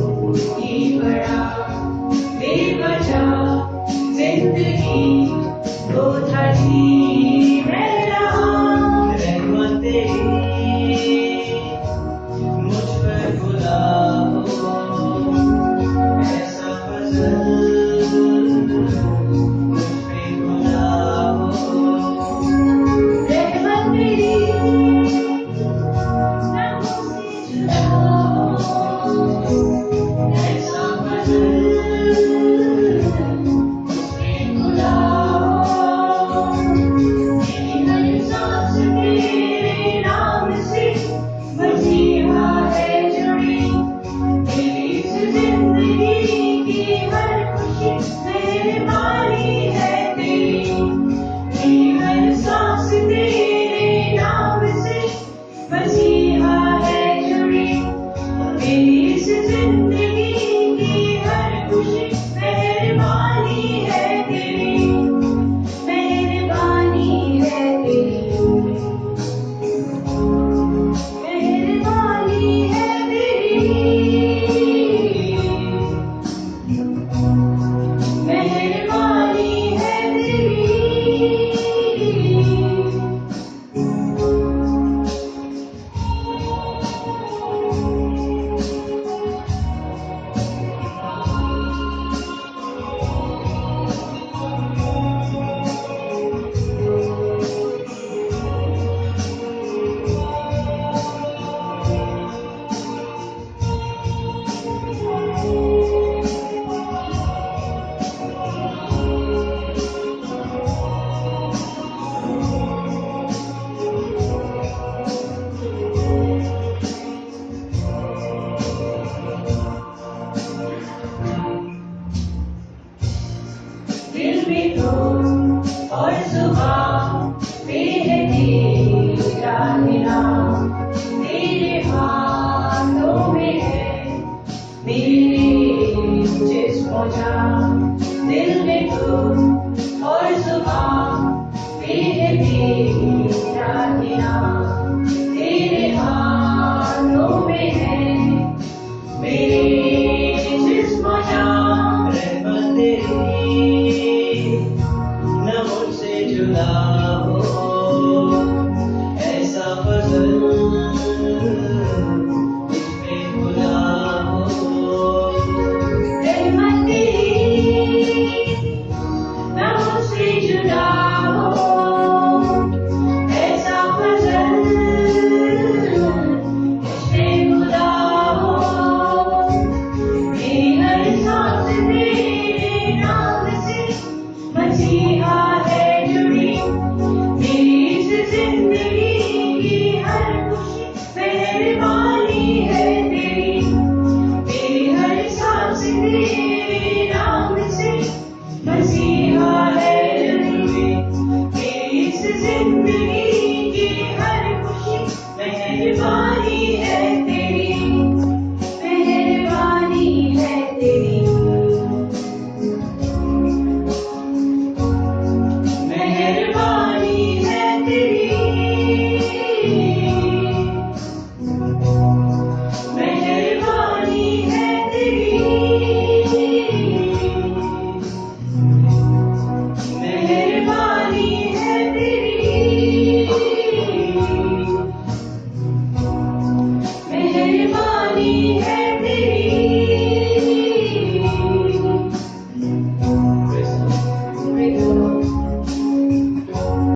ये बड़ा बेवजह जिंदगी दो था जी मैं रहा। रहमत तेरी मुझ पर खुदा हो, ऐसा फजल मुझ पे खुदा हो। रहमत तेरी ना मुझसे जुदा हो, ऐसा फजल मुझ पे खुदा हो। मेरी हर सांस तेरे नाम से मसीहा है जुड़ी, मेरी इस जिंदगी की हर खुशी मेहरबानी है तेरी। मेरी हर सांस तेरे नाम से मसीहा है जुड़ी, मेरी इस जिंदगी की हर खुशी मेहरबानी है तेरी। मेहरबानी है तेरी, मेहरबानी है तेरी, मेहरबानी है तेरी। दिल में तो और जुबान पे है तेरा नाम, तेरे हाथों में है मेरे जिस्म जान। दिल में तो और जुबान पे है तेरा नाम।